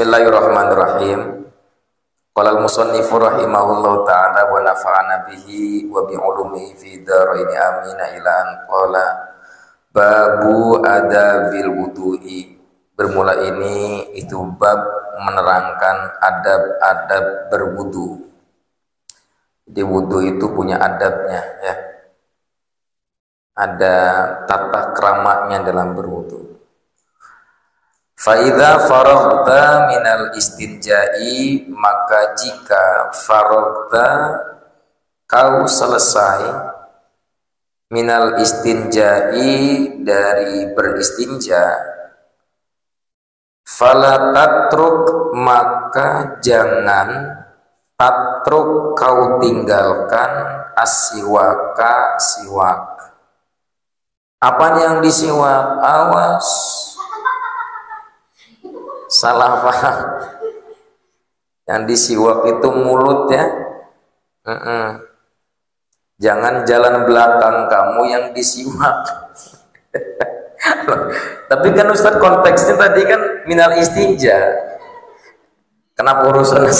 Bismillahirrahmanirrahim. Qala al-musannifu rahimahullahu ta'ala wa nafa'ana bihi wa bi ulumihi fi dharaini amina ila an qala babu adabil wudu'i. Bermula ini itu bab menerangkan adab-adab berwudu. Di wudu itu punya adabnya ya. Ada tata keramanya dalam berwudu. Fa'idha faraghta minal istinja'i, maka jika faraghta kau selesai minal istinja'i dari beristinja, fala tatruk, maka jangan tatruk kau tinggalkan asiwaka siwak. Apa yang disiwak? Awas, salah paham. Yang disiwak itu mulut ya. Jangan jalan belakang kamu yang disiwak. Tapi kan Ustaz konteksnya tadi kan minal istinja. Kenapa urusannya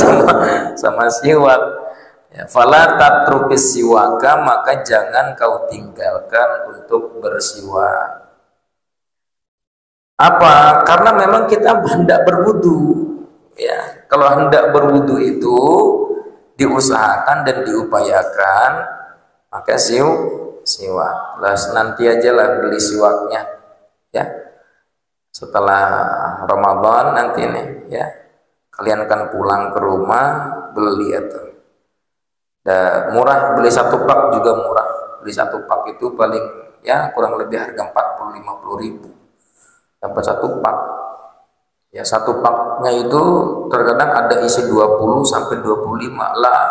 sama siwak? Ya, fala tatrukis siwaka, maka jangan kau tinggalkan untuk bersiwak. Apa? Karena memang kita hendak berwudu. Ya, kalau hendak berwudu itu diusahakan dan diupayakan maka siwak. Lah nanti aja lah beli siwaknya. Ya. Setelah Ramadan nanti nih, ya. Kalian kan pulang ke rumah beli atau murah, beli satu pak juga murah. Beli satu pak itu paling ya kurang lebih harga 40-50 ribu. Dapat satu pak. Ya satu paknya itu terkadang ada isi 20 sampai 25 lah.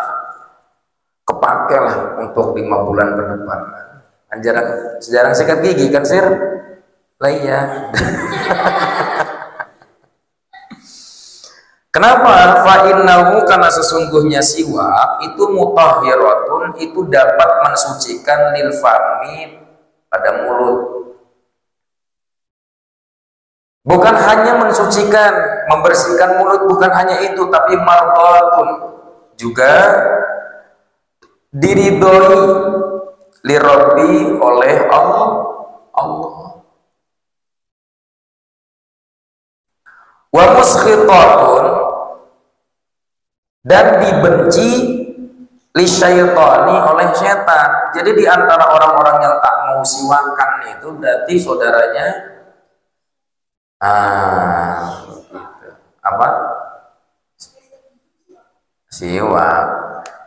Kepake lah untuk 5 bulan ke depan. Jarang sikat gigi kan sir? Lah iya. Kenapa? Fa'innahu, karena sesungguhnya siwak itu mutahhiratun, itu dapat mensucikan lil fami, pada mulut. Bukan hanya mensucikan, membersihkan mulut, bukan hanya itu, tapi mardatun, juga diridhoi lirabbi oleh Allah. Wa muskhitatun, dan dibenci li syaitani, oleh setan. Jadi di antara orang-orang yang tak mau siwakan itu berarti saudaranya gitu. Apa? Siwak.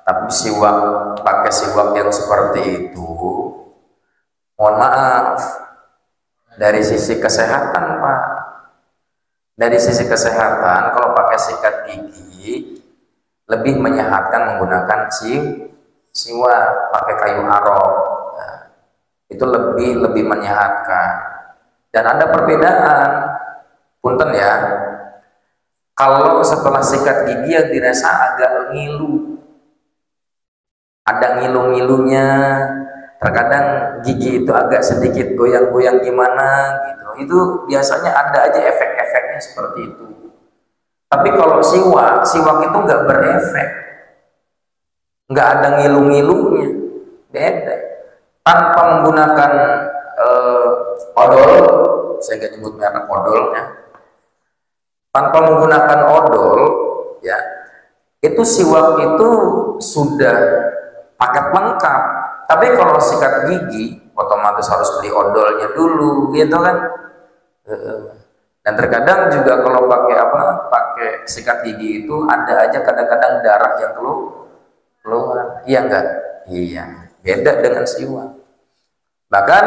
Tapi siwak, pakai siwak yang seperti itu, mohon maaf, dari sisi kesehatan Pak, dari sisi kesehatan kalau pakai sikat gigi lebih menyehatkan menggunakan siwak, pakai kayu arok. Nah, itu lebih menyehatkan. Dan ada perbedaan, punten ya, kalau setelah sikat gigi yang dirasa agak ngilu, ada ngilu-ngilunya, terkadang gigi itu agak sedikit goyang-goyang gimana gitu, itu biasanya ada aja efek-efeknya seperti itu. Tapi kalau siwak itu nggak berefek, nggak ada ngilu-ngilunya, beda. Tanpa menggunakan odol, saya nggak nyebut merek odolnya, tanpa menggunakan odol, ya itu siwak itu sudah paket lengkap. Tapi kalau sikat gigi otomatis harus beli odolnya dulu, gitu kan? Dan terkadang juga kalau pakai sikat gigi itu ada aja kadang-kadang darah yang keluar. Iya enggak? Iya. Beda dengan siwak. Bahkan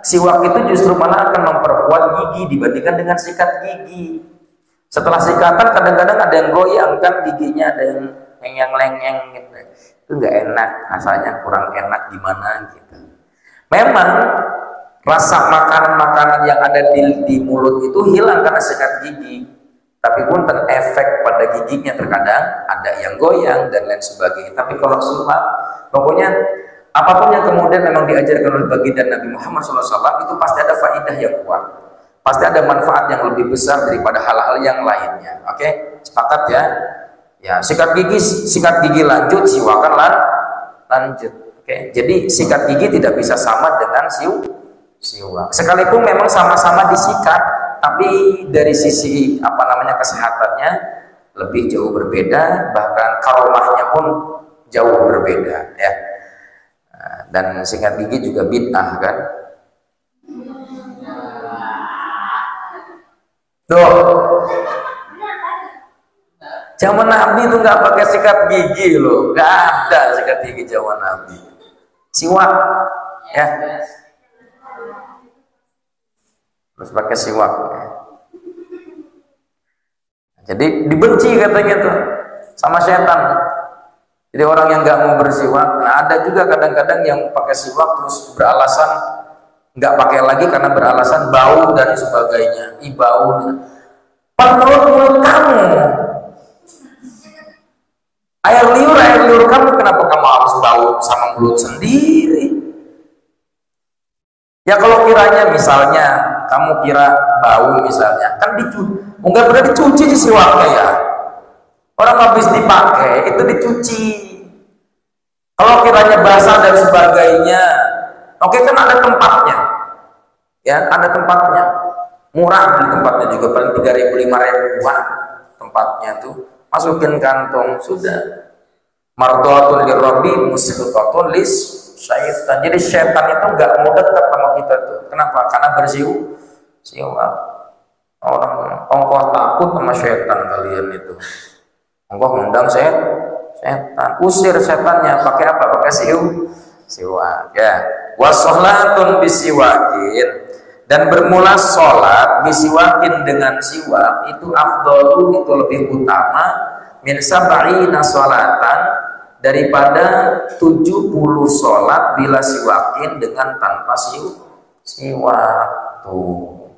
siwak itu justru malah akan memperkuat gigi dibandingkan dengan sikat gigi. Setelah sikatan kadang-kadang ada yang goyang kan giginya, ada yang lengeng gitu. Itu nggak enak, rasanya kurang enak gimana gitu. Memang rasa makanan-makanan yang ada di mulut itu hilang karena sikat gigi, tapi pun efek pada giginya terkadang ada yang goyang dan lain sebagainya. Tapi kalau siwak, pokoknya apapun yang kemudian memang diajarkan oleh baginda Nabi Muhammad SAW itu pasti ada faidah yang kuat. pasti ada manfaat yang lebih besar daripada hal-hal yang lainnya. Oke, sepakat ya? Ya, sikat gigi lanjut, siwakan lanjut. Oke, jadi sikat gigi tidak bisa sama dengan siwak. Sekalipun memang sama-sama disikat, tapi dari sisi kesehatannya lebih jauh berbeda, bahkan karomahnya pun jauh berbeda ya. Dan sikat gigi juga bid'ah kan. Tuh, zaman Nabi itu nggak pakai sikat gigi loh, nggak ada sikat gigi zaman Nabi. Siwak, ya, terus pakai siwak. Jadi dibenci katanya tuh sama setan. Jadi orang yang nggak mau bersiwak, nah ada juga kadang-kadang yang pakai siwak terus beralasan nggak pakai lagi karena beralasan bau dan sebagainya. Bau. Mulut kamu. Air liur kamu, kenapa kamu harus bau sama mulut sendiri? Ya kalau kiranya misalnya kamu kira bau misalnya, kan enggak pernah dicuci sih siwaknya ya. Orang habis dipakai itu dicuci. Kalau kiranya basah dan sebagainya, oke kan ada tempatnya. Ya, ada tempatnya. Murah di tempatnya juga, paling 3.000 5.000-an tempatnya tuh. Masukin kantong sudah. Mardhatun lirabbi musyiqatun lis syaitan. Jadi setan itu enggak mau dekat sama kita tuh. Kenapa? Karena siwak. Orang ongkoh takut sama setan kalian itu. Ongkoh ngundang setan. Usir setannya pakai apa? Pakai siwak. Ya. Wassalatun bisiwakin, dan bermula sholat bisiwakin dengan siwak itu afdalu, itu lebih utama min sab'ina sholatan, daripada 70 sholat bila siwakin dengan tanpa siwak tuh.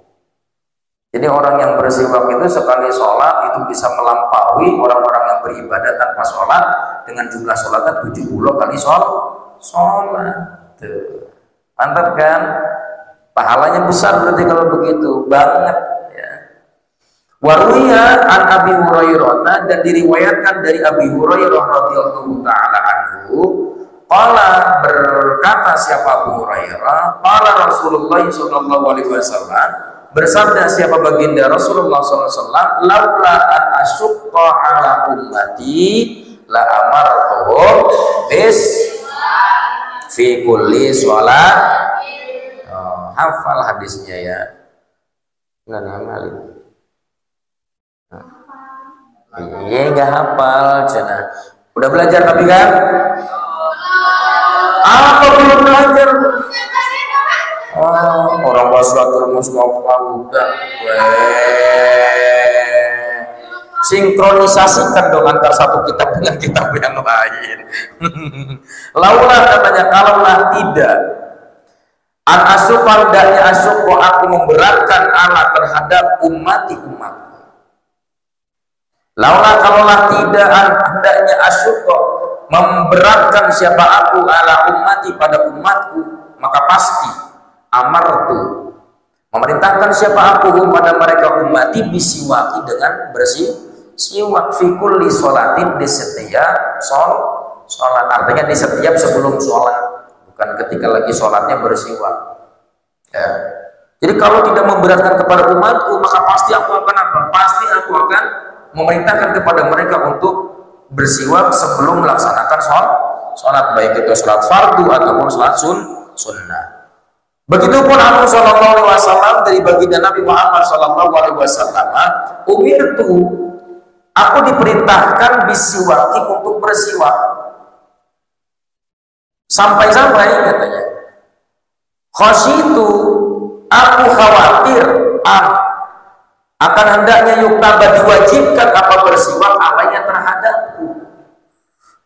Jadi orang yang bersiwak itu sekali sholat itu bisa melampaui orang-orang yang beribadah tanpa sholat dengan jumlah sholatnya 70 kali sholat tuh. Mantap kan? Pahalanya besar berarti kalau begitu, banget ya. Waruya an Abi Hurairah, dan diriwayatkan dari Abi Hurairah radhiyallahu taala anhu, qala, berkata siapa Abu Hurairah, qala Rasulullah sallallahu alaihi wasallam, bersabda siapa baginda Rasulullah sallallahu alaihi wasallam, laula an asyqa ala ummati la amartuhum bis fi kulli sholat. Hafal hadisnya ya. Nggak ngamalin. Iya nggak hafal, cina. Udah belajar tapi kan? Apa belum belajar? Oh, orang Basratul Mustafa udah. Sinkronisasikan dong antar satu kitab dengan kitab yang lain. Laulah katanya, kalaulah tidak an asyuqa, hendaknya asyuqa aku memberatkan ala terhadap umatku. Laulah, kalaulah tidak hendaknya asyuqa memberatkan siapa aku ala ummati pada umatku, maka pasti amartu memerintahkan siapa aku pada mereka ummati bisiwaki dengan siwak fi kulli sholatin, di setiap sholat, artinya di setiap sebelum sholat, bukan ketika lagi sholatnya bersiwak ya. Jadi kalau tidak memberatkan kepada umatku, maka pasti aku akan apa? Pasti aku akan memerintahkan kepada mereka untuk bersiwak sebelum melaksanakan sholat, baik itu sholat fardu ataupun sholat sunnah. Begitupun Rasul sallallahu alaihi wasallam, dari baginda Nabi Muhammad sallallahu alaihi wasallam, umirtu, aku diperintahkan bisiwaki, untuk bersiwak. Sampai-sampai katanya, khasyitu, aku khawatir akan hendaknya yuktaba, diwajibkan apa bersiwak alainya terhadapku.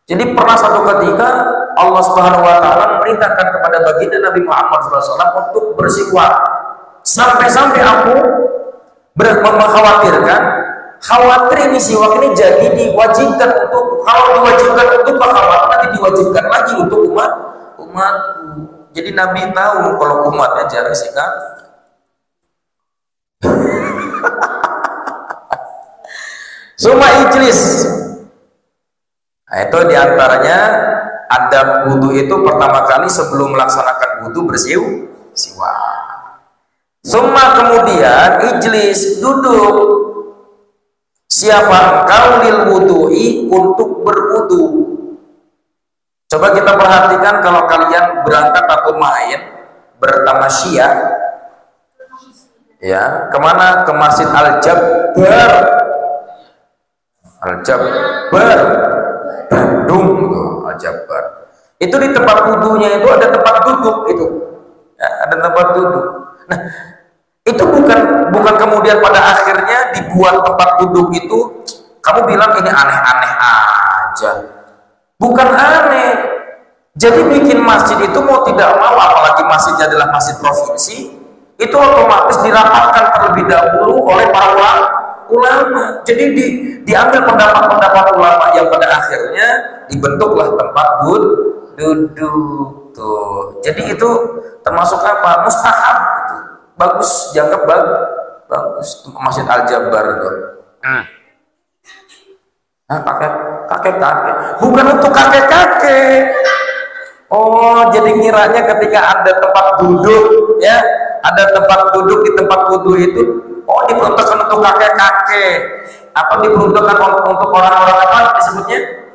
Jadi pernah satu ketika Allah Subhanahu wa taala memerintahkan kepada baginda Nabi Muhammad SAW untuk bersiwak. Sampai-sampai aku mengkhawatirkan, khawatir ini siwak ini jadi diwajibkan untuk, kalau diwajibkan untuk khawatir nanti diwajibkan lagi untuk umatku. Jadi Nabi tahu kalau umatnya jarang sikat Summa ijlis. Nah, itu diantaranya adab wudhu itu pertama kali sebelum melaksanakan wudhu siwak. Summa kemudian ijlis, duduk. Siapa engkau lil wudhu'i, untuk berwudhu. Coba kita perhatikan kalau kalian berangkat atau main bertamasya, ya, kemana? Ke Masjid Al-Jabbar. Al-Jabbar Bandung tuh, Al-Jabbar. Itu di tempat wudhunya itu ada tempat duduk itu. Ya, ada tempat duduk. Nah, itu bukan kemudian pada akhirnya dibuat tempat duduk itu kamu bilang ini aneh-aneh aja. Bukan aneh. Jadi bikin masjid itu mau tidak mau, apalagi masjidnya adalah masjid provinsi, itu otomatis dirapatkan terlebih dahulu oleh para ulama. Jadi diambil pendapat-pendapat ulama yang pada akhirnya dibentuklah tempat duduk tuh. Jadi itu termasuk apa? Mustahab itu. Bagus, dianggap bagus. Masjid Al-Jabbar itu. Nah, kakek, bukan untuk kakek. Oh, jadi ngiranya ketika ada tempat duduk, ya, ada tempat duduk di tempat wudhu itu, oh, diperuntukkan untuk kakek-kakek, atau diperuntukkan untuk orang-orang apa disebutnya?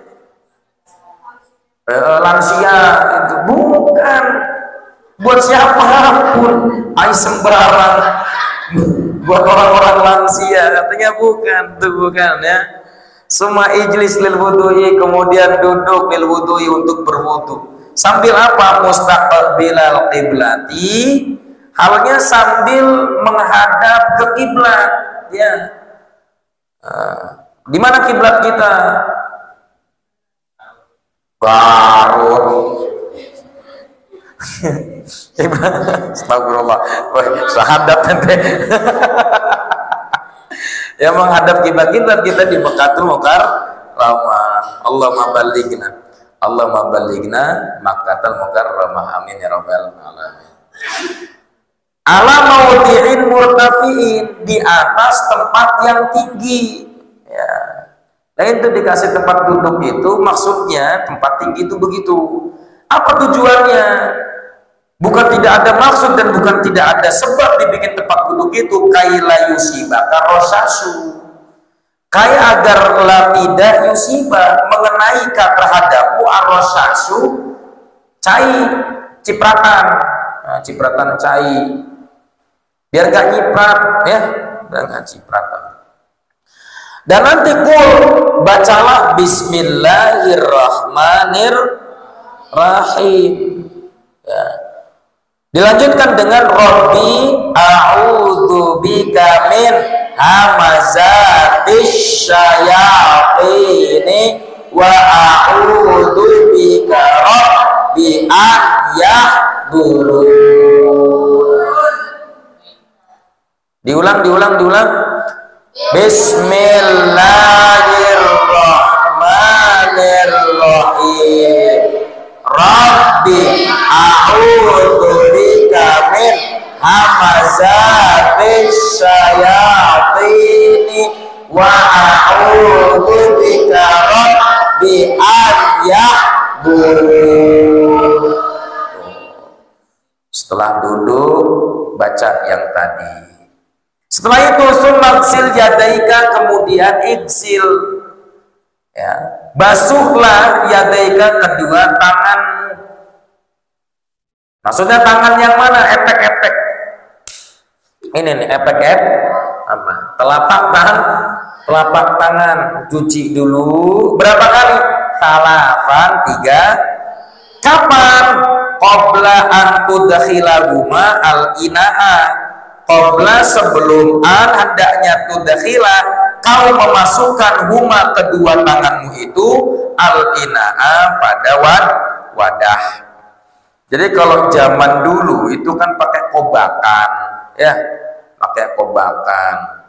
Lansia itu. Bukan buat siapapun, sembarang buat orang-orang lansia, katanya bukan ya. Summa ijlis lil wudhu'i, kemudian duduk lil wudhu'i, untuk berwudhu. Sambil apa? Mustaqbilal qiblati, halnya sambil menghadap ke kiblat, ya. Di mana kiblat kita? Garut. Astagfirullah. Sahadap nanti. Ya, menghadap kiblat kita di Mekkatul Mukarramah. Allahumma ballighna Makkatul Mukarramah. Amin ya rabbal alamin. Ala mawdi'in murtafi'in, di atas tempat yang tinggi, ya. Nah, itu dikasih tempat duduk itu maksudnya tempat tinggi itu begitu. Apa tujuannya? Bukan tidak ada maksud dan bukan tidak ada sebab dibikin tempat duduk itu kaila yusibaka rosasu, kayak agar la tidak yusiba, mengenai terhadapmu arrosasu, cipratan, nah, cipratan cai, biar gak nyiprat, ya, dengan cipratan. Dan nanti bacalah Bismillahirrahmanirrahim, ya. Dilanjutkan dengan Rabbi a'udzu bika min hamazatis syayatini wa a'udzu bika rabbi an yahdurun. Diulang. Bismillahirrahmanirrahim. Rabbi a'udzu bika min hamazatis syayatini wa a'udzu bika rabbi an yahdurun. Setelah duduk baca yang tadi. Setelah itu sumaksil yadaika, kemudian iksil, ya, basuhlah yadaika, kedua tangan. Maksudnya tangan yang mana? Epek-epek. Ini nih epek-epek apa? Telapak tangan. Cuci dulu. Berapa kali? Salafan, 3. Kapan? Qabla an tudkhilahuma al-ina'a. Qabla, sebelum hendaknya tudkhilah, kau memasukkan huma, kedua tanganmu itu, al-ina'a, pada wadah. Jadi kalau zaman dulu itu kan pakai kobakan, ya, pakai kobakan.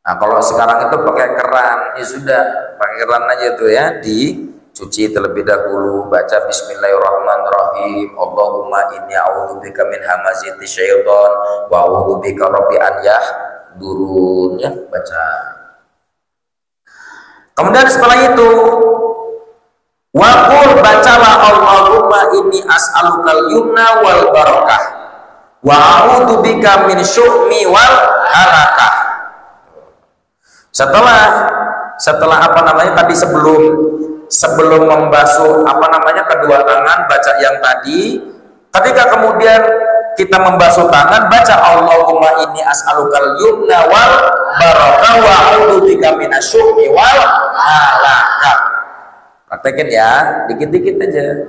Nah, kalau sekarang itu pakai keran, ya sudah, pakai keran aja tuh, ya, dicuci terlebih dahulu, baca Bismillahirrahmanirrahim. Allahumma inni a'udzubika min hamazati syaitan wa a'udzubika rabbi an yahdurun, ya, baca. Kemudian setelah itu, waqul, bacalah Allahumma inni as'alukal yumna wal barakah wa a'udzu bika min syu'mi wal halakah. Setelah apa namanya tadi, sebelum membasuh apa namanya kedua tangan, baca yang tadi. Ketika kemudian kita membasuh tangan, baca Allahumma inni as'alukal yumna wal barakah wa a'udzu bika minasyu'mi wal halakah. Praktekin ya, dikit-dikit aja.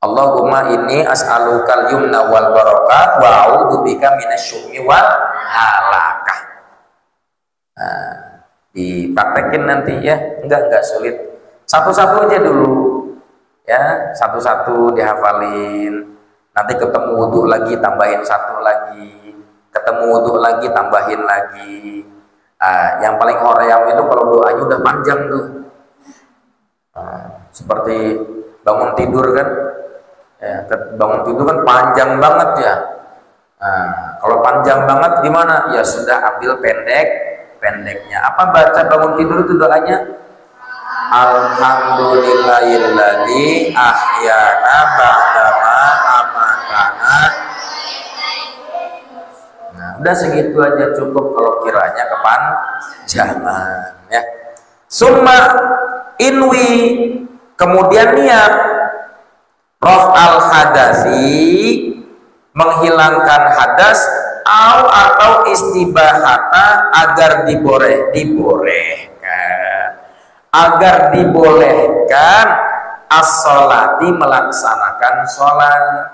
Allahumma inni as'alukal yumna wal barakah wa a'udzu bika minasyu'mi wal halakah. Nah, dipraktekin nanti ya, enggak sulit. Satu-satu aja dulu. Ya, satu-satu dihafalin. Nanti ketemu wudhu lagi, tambahin satu lagi. Ketemu wudhu lagi, tambahin lagi. Yang paling hoream itu kalau doanya udah panjang tuh. Seperti bangun tidur kan, ya, bangun tidur kan panjang banget ya. Kalau panjang banget gimana? Ya sudah, ambil pendeknya. Apa baca bangun tidur itu doanya? Alhamdulillahilladzi ahyana ba'dama amatana. Nah, udah segitu aja cukup kalau kiranya kepanjangan ya. Summa inwi, kemudian niat raf'al hadasi, menghilangkan hadas, atau istibahata, agar dibolehkan as-sholati, melaksanakan sholat.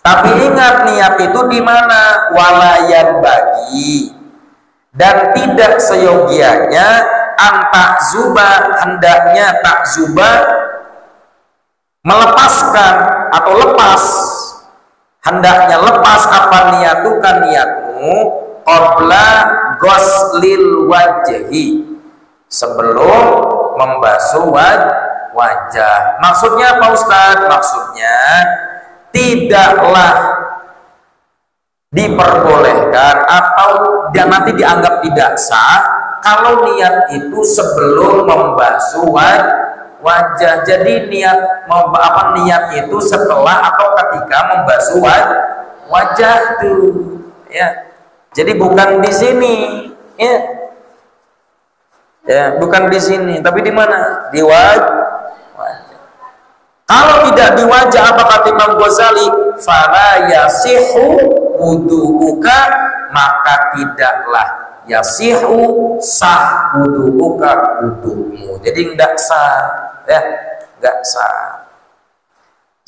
Tapi ingat, niat itu di mana? Walayan bagi, dan tidak seyogianya antakzuba, hendaknya takzuba, melepaskan atau lepas, hendaknya lepas apa niatukan niatmu qabla ghuslil wajhi, sebelum membasuh wajah. Maksudnya apa Ustaz? Maksudnya tidaklah diperbolehkan atau dia nanti dianggap tidak sah kalau niat itu sebelum membasuh wajah. Jadi niat itu setelah atau ketika membasuh wajah tuh ya. Jadi bukan di sini ya. Ya, bukan di sini, tapi di mana? Di wajah. Kalau tidak di wajah, apa kata Imam Ghazali? Fala yasihu wudu'uka, maka tidaklah yasihu sah wudu'uka, wudu'mu. Jadi enggak sah ya, enggak sah.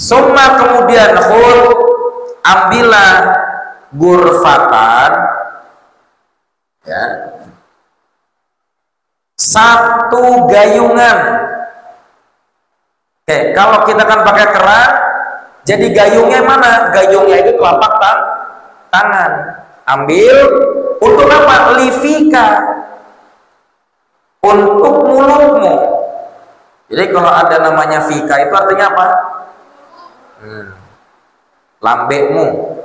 Summa, kemudian khul, ambillah gurfatan ya, satu gayungan. Oke, kalau kita kan pakai keran, jadi gayungnya mana? Gayungnya itu telapak tangan. Ambil untuk apa? Lifika, untuk mulutmu. Jadi kalau ada namanya fika itu artinya apa? Lambekmu.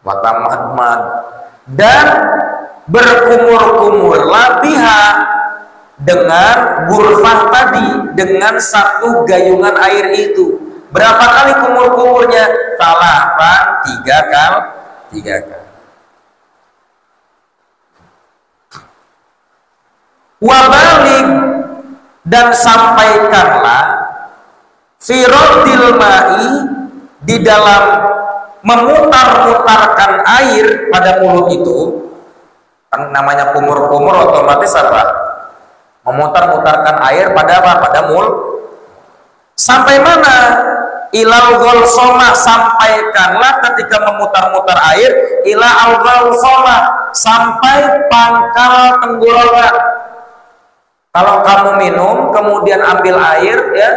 Watamadmad, dan berkumur-kumurlah biha, dengan gurfah tadi, dengan satu gayungan air itu. Berapa kali kumur-kumurnya? Talafan, 3 kali. Wabalik, dan sampaikanlah firodil ma'i, di dalam memutar-mutarkan air pada mulut itu. Kan namanya kumur-kumur otomatis apa? Memutar-mutarkan air pada apa? Pada mulut. Sampai mana? Ilal gholsomah, sampaikanlah ketika memutar-mutar air ila al gholsomah, sampai pangkal tenggorokan. Kalau kamu minum kemudian ambil air ya,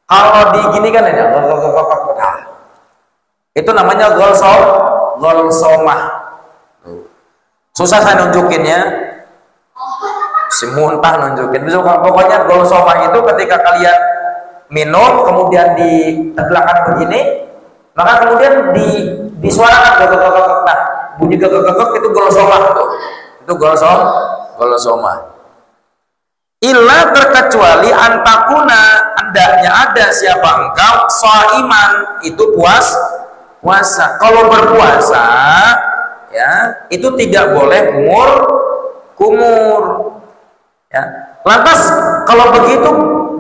kalau digini kan ya, itu namanya gholsomah. Susah saya nunjukinnya, si muntah nunjukin. Pokoknya gholsomah itu ketika kalian minum kemudian di belakang begini, Maka kemudian disuarakan gagak. Nah, bunyi gagak itu golosoma tuh. Itu golosoma. Illa terkecuali antakuna, hendaknya ada siapa engkau shaiman, itu puasa. Kalau berpuasa ya, itu tidak boleh kumur. Ya. Lantas kalau begitu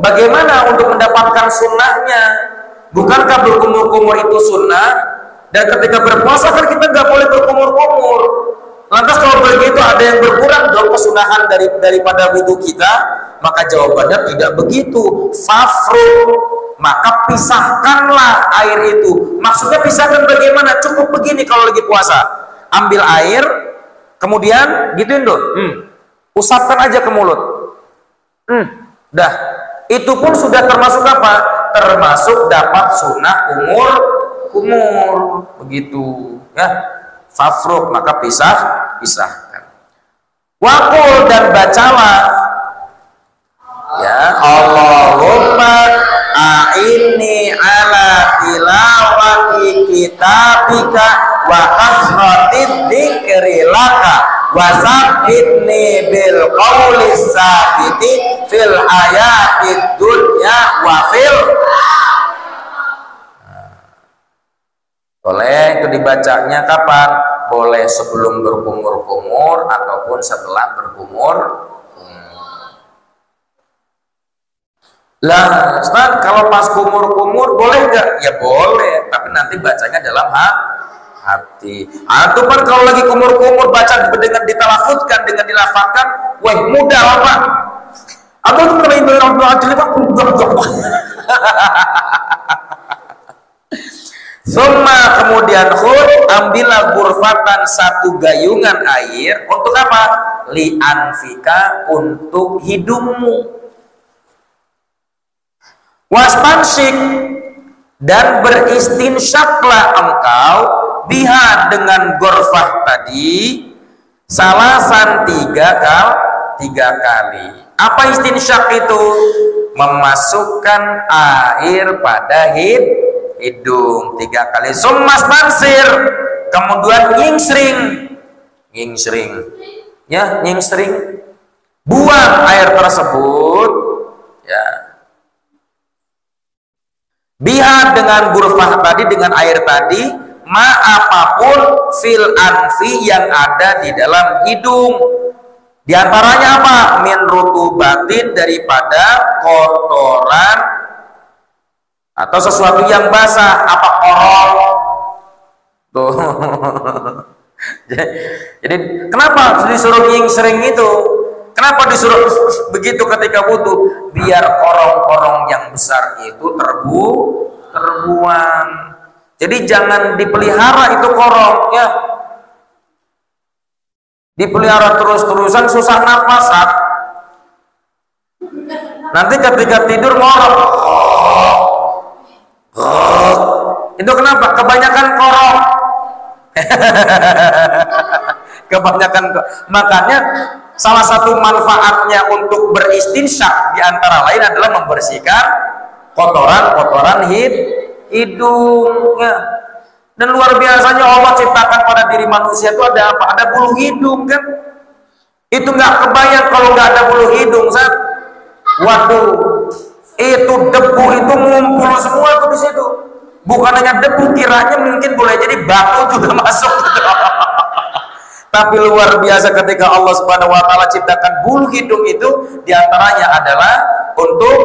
bagaimana untuk mendapatkan sunnahnya? Bukankah berkumur-kumur itu sunnah? Dan ketika berpuasa kan kita nggak boleh berkumur-kumur. Lantas kalau begitu ada yang berkurang dong kesunahan daripada wudhu kita? Maka jawabannya tidak begitu. Fafru, maka pisahkanlah air itu. Maksudnya pisahkan bagaimana? Cukup begini kalau lagi puasa. Ambil air, kemudian gituin tuh, usapkan aja ke mulut. Dah, itu pun sudah termasuk apa? Termasuk dapat sunnah kumur begitu ya. Fafruq, maka pisahkan. Waqul, dan bacalah ya, Allahumma a'inni ala tilawati kitabika wa kasratid dzikri laka wa sabbitni bil qawli sabiti fil hayatid dunya wa fil. Boleh itu dibacanya kapan? Boleh sebelum berkumur-kumur ataupun setelah berkumur. Lah, Ustaz, kalau pas kumur-kumur boleh nggak? Ya boleh, tapi nanti bacanya dalam hati. Atau kan kalau lagi kumur-kumur baca dengan ditalafutkan, dengan dilafazkan, wah mudah Pak. Atau Summa, kemudian khud, ambillah gurfatan, satu gayungan air. Untuk apa? Li'anfika, untuk hidungmu. Wastansik, dan beristinsyaklah engkau biha, dengan gurfah tadi, salasan tiga kali. Apa istinsyak itu? Memasukkan air pada hidung 3 kali. Summas tansir, kemudian nyingsring ya, nyingsring, buang air tersebut ya, biha, dengan gurfah tadi, dengan air tadi, ma, apapun, fil anfi, yang ada di dalam hidung. Di antaranya apa? Min rutubatin, daripada kotoran atau sesuatu yang basah. Apa? Korol tuh. Jadi kenapa disuruh nyingsring itu? Kenapa disuruh begitu ketika wudhu? Biar korong-korong yang besar itu terbuang. Jadi jangan dipelihara itu korong ya. Dipelihara terus-terusan susah napas. Nanti ketika tidur ngorok. Itu kenapa? Kebanyakan korong. Kebanyakan. Makanya salah satu manfaatnya untuk beristinsyak di antara lain adalah membersihkan kotoran-kotoran hidung ya. Dan luar biasanya Allah ciptakan pada diri manusia itu ada apa? Ada bulu hidung kan? Itu nggak kebayang kalau nggak ada bulu hidung, Sat. Waduh, itu debu itu ngumpul semua tuh di situ. Bukan hanya debu, kiranya mungkin boleh jadi batu juga masuk. Tapi luar biasa ketika Allah Subhanahu wa taala ciptakan bulu hidung itu, diantaranya adalah untuk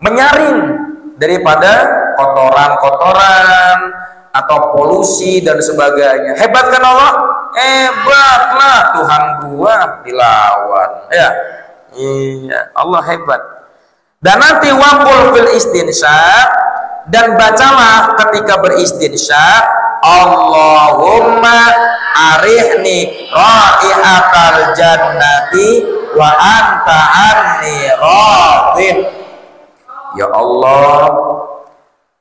menyaring daripada kotoran-kotoran atau polusi dan sebagainya. Hebat kan Allah? Hebatlah, Tuhan gua dilawan. Ya. Iya, Allah hebat. Dan nanti waqul fil istinsyak, dan bacalah ketika beristinsyak, Allahumma arihni raihatal jannati wa anta anni radin. Ya Allah,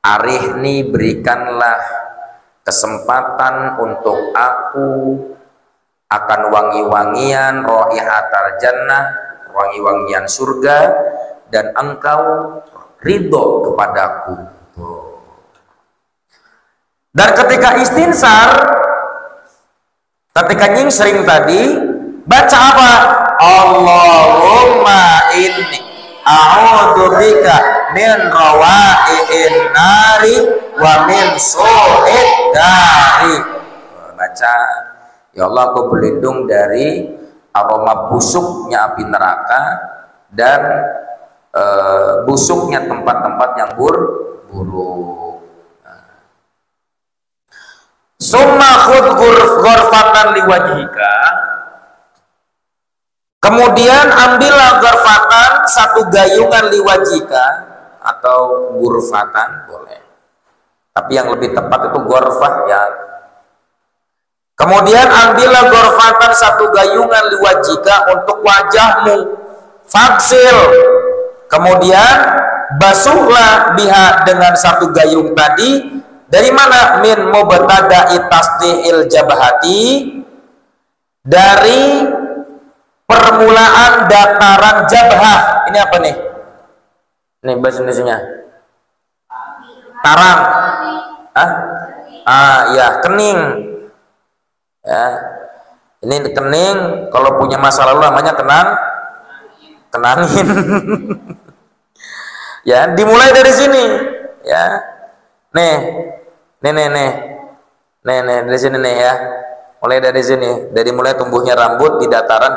arihni, berikanlah kesempatan untuk aku akan wangi-wangian raihatal jannah, wangi-wangian surga, dan engkau ridho kepadaku. Dan ketika istinsar, ketika nyingsring tadi, baca apa? Allahumma inni a'udzubika min rawa'i'in nari wa min su'id dari. Baca, ya Allah, aku berlindung dari aroma busuknya api neraka dan busuknya tempat-tempat yang buruk. Summa khudh ghurfatan liwajhika. Kemudian ambillah ghurfatan, satu gayungan, liwajhika atau ghurfatan boleh. Tapi yang lebih tepat itu ghurfah ya. Kemudian ambillah ghurfatan, satu gayungan, liwajhika untuk wajahmu. Fagsil. Kemudian basuhlah biha dengan satu gayung tadi. Dari mana? Min mubtada'i tasdihil jabhati, dari permulaan dataran jabhah. Ini apa nih? Ini bahasa Indonesianya. Tarang. Ya, kening. Ya. Ini kening, kalau punya masa lalu namanya kenangin. Ya, dimulai dari sini. Ya. Nih, dari sini nih ya. Mulai dari sini, dari mulai tumbuhnya rambut di dataran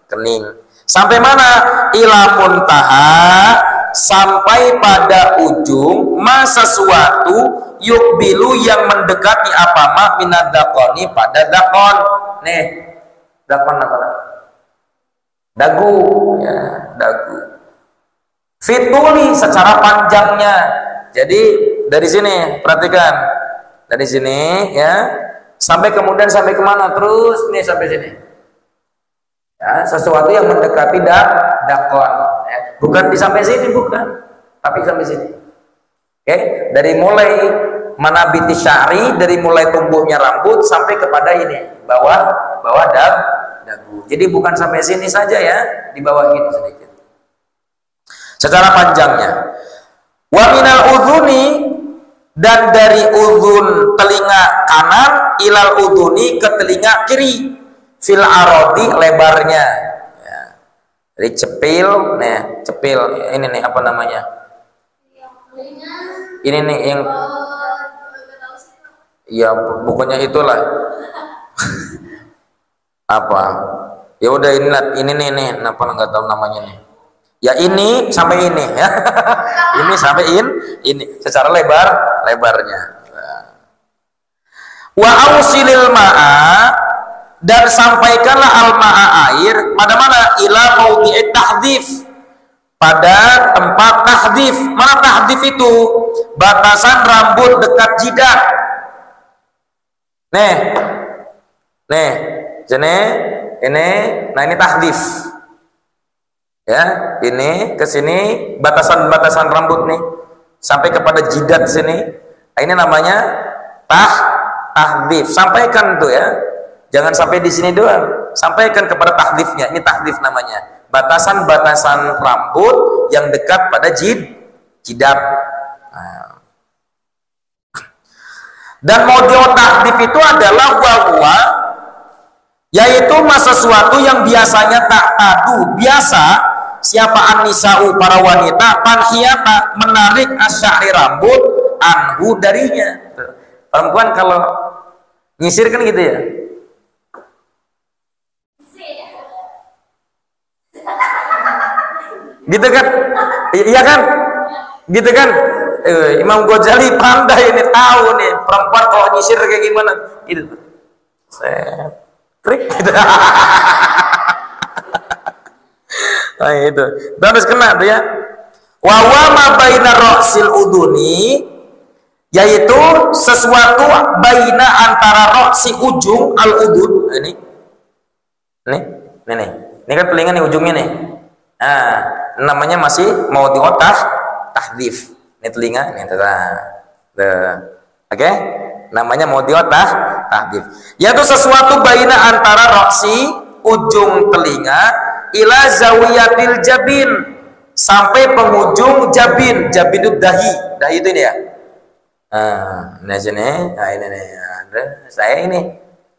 kening. Sampai mana? Ila muntaha, sampai pada ujung sesuatu yukbilu yang mendekati apa mah minad dakoni, pada dakon. Nih, dakon apa? Dagu, ya, dagu. Fituli secara panjangnya. Jadi dari sini, perhatikan, dari sini ya, sampai kemudian sampai kemana? Terus nih sampai sini. Ya, sesuatu yang mendekati dakon. Ya. Bukan di sampai sini, bukan, tapi sampai sini. Oke, dari mulai manabiti syari, dari mulai tumbuhnya rambut sampai kepada ini, bawah dagu. Jadi bukan sampai sini saja ya, di bawah gitu sedikit. Secara panjangnya. Wa minal udhuni, dan dari udhun telinga kanan ilal udhuni ke telinga kiri, fil arodi, lebarnya ya. Dari cepil, cepil ini nih apa namanya? Ini nih yang ya pokoknya itulah. Apa? Ya udah ini nih apa nggak tahu namanya nih. Ya ini sampai ini ya. Ini sampai ini secara lebarnya. Wa ausilil ma'a, dan sampaikanlah al-ma'a, air pada mana? Ila maudhi'it tahdhif, pada tempat tahdhif. Mana tahdhif itu? Batasan rambut dekat jidat. Nih sini ini, nah ini tahdhif. Ya, ini ke sini batasan rambut nih sampai kepada jidat sini. Nah, ini namanya tahdhif. Sampaikan tuh ya. Jangan sampai di sini doang. Sampaikan kepada tahdhifnya. Ini tahdhif namanya. Batasan-batasan rambut yang dekat pada jidat. Nah. Dan model tahdhif itu adalah bahwa yaitu sesuatu yang biasanya tak tadu, biasa siapa an-nisa'u, para wanita, tanhiyata, menarik asy'ari, rambut, anhu, darinya. Perempuan kalau nyisir kan gitu ya. Gitu kan? Iya kan? Gitu kan? Imam Ghazali pandai ini, tahu nih perempuan kalau nyisir kayak gimana gitu. Trik gitu. Nah itu terus kena tuh ya. Wa ma baina ra'sil uduni, yaitu sesuatu baina antara ra'si, ujung, al udun. Ini kan telinga nih, ujungnya nih. Nah, namanya masih mau diotah tahdhif. Ini telinga, ini oke? Namanya mau diotah tahdhif. Yaitu sesuatu baina antara ra'si, ujung telinga, ila zawiyatil jabin, sampai penghujung jabin. Jabin itu dahi itu ini ya. Nah sini, nah ini nih, saya ini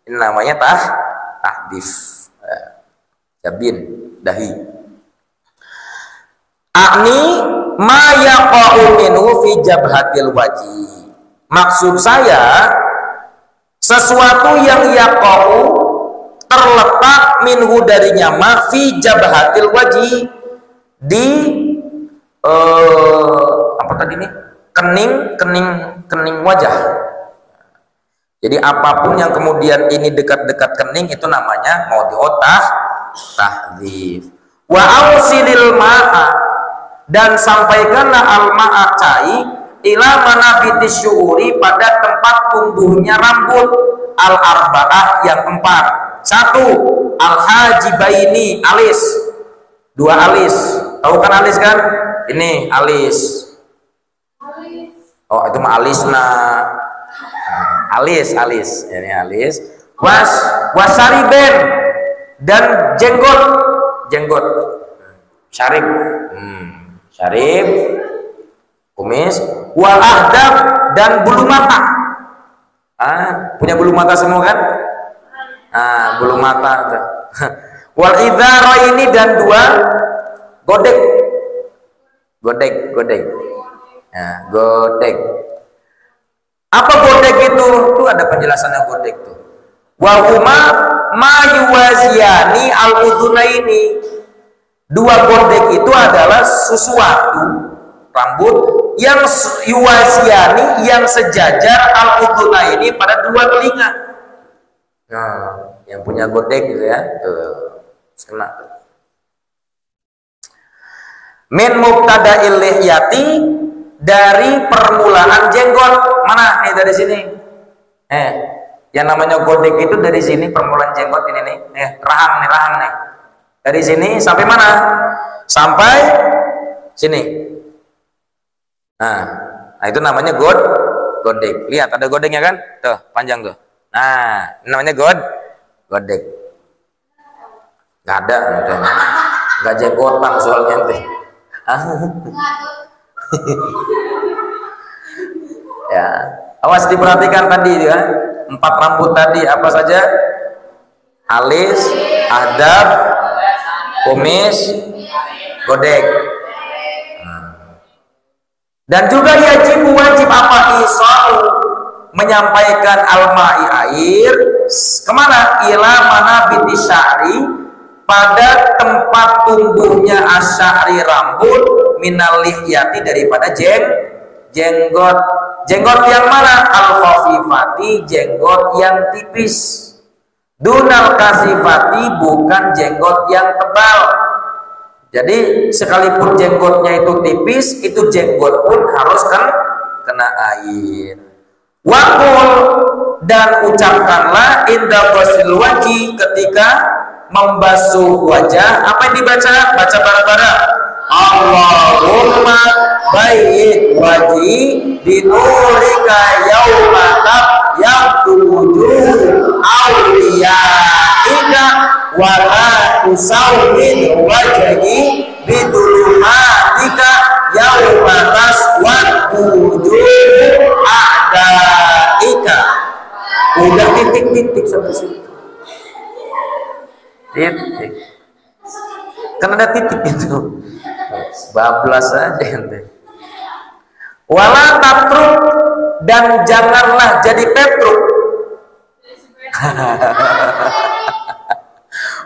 namanya tahdif, jabin, dahi. Akni ma yaqa'u minhu fi jabhatil wajhi. Maksud saya sesuatu yang yaqa'u terletak minhu darinya ma fi jabhatil wajhi di apa tadi nih? Kening wajah. Jadi apapun yang kemudian ini dekat-dekat kening itu namanya maudhi'ut tahdhif. Wa ausilil ma'a, dan sampaikanlah al-ma'a cai ila manabitis syu'uri, pada tempat tumbuhnya rambut al-arba'ah yang 4. 1 al-hajibaini, alis, 2 alis. Tahu kan alis kan? Ini alis. Oh itu mah alisna. Alis ini alis. Wasariben, dan jenggot syarib, syarib, kumis. Wal ahdab, dan bulu mata. Punya bulu mata semua kan? Bulu mata. Wal idhara, ini, dan 2 godek. Godek. Apa godek itu? Tuh ada penjelasannya godek tuh. Wa huma ma yuwaziyani al-udhunaini. 2 godek itu adalah sesuatu rambut yang yuwaziyani, yang sejajar al-udhunaini, pada 2 telinga. Nah, yang punya godek gitu ya. Tuh. Kena tuh. Min mubtada'il lihyati, dari permulaan jenggot. Mana nih dari sini? Yang namanya godek itu dari sini permulaan jenggot ini nih. Rahang nih. Dari sini sampai mana? Sampai sini. Nah itu namanya godek. Lihat ada godeknya kan? Tuh, panjang tuh. Nah, ini namanya godek. Gak ada, gak jenggotan soalnya teh. Ya, awas diperhatikan tadi ya. 4 rambut tadi apa saja? Alis, ahdab, kumis, godek. Dan juga wajib apa? Isal, menyampaikan al-ma'i, air, kemana? Ila mana binti sya'ri, pada tempat tumbuhnya asy'ari, rambut, minal lihyati, daripada jenggot. Jenggot yang mana? Al-khafifati, jenggot yang tipis. Dunal kasifati, bukan jenggot yang tebal. Jadi sekalipun jenggotnya itu tipis, itu jenggot pun harus kena air. Waqul, dan ucapkanlah inda ghuslil wajhi, ketika membasuh wajah. Apa yang dibaca? Baca bareng-bareng. Allahumma bayyid wajhi binurika yauma tabyaddu wujuh awliyaika wa la tusawwid wajhi bidulumatika yauma taswaddu wujuh a'daika. Udah titik sampai situ. Titik. Kan ada titik itu. Bablas aja ente. Wala tatruk, dan janganlah jadi petruk.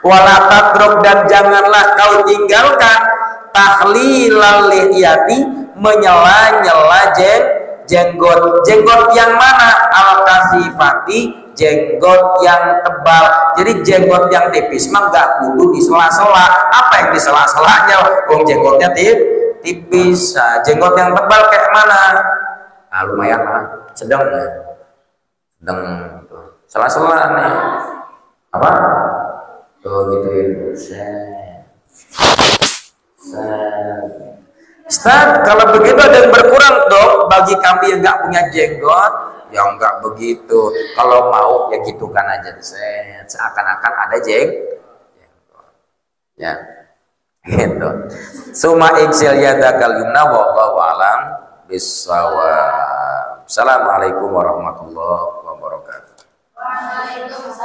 Wala tatruk, dan janganlah kau tinggalkan tahlilal lihyati, menyela-nyela jenggot. Jenggot yang mana? Al-kasifati, jenggot yang tebal. Jadi jenggot yang tipis mah nggak kudu di sela-sela. Apa yang di sela-selanya? Jenggotnya tipis. Nah, jenggot yang tebal kayak mana? Lumayan lah, sedang sela-sela nih. Apa? Tuh gituin. Ustaz, kalau begitu ada yang berkurang dong bagi kami yang nggak punya jenggot. Ya enggak begitu. Kalau mau ya gitukan aja, seakan-akan ada jenggot. Ya, gitu. Suma iksil yadakal yumna wallahu alam bisawab. Assalamualaikum warahmatullahi wabarakatuh. Waalaikumsalam.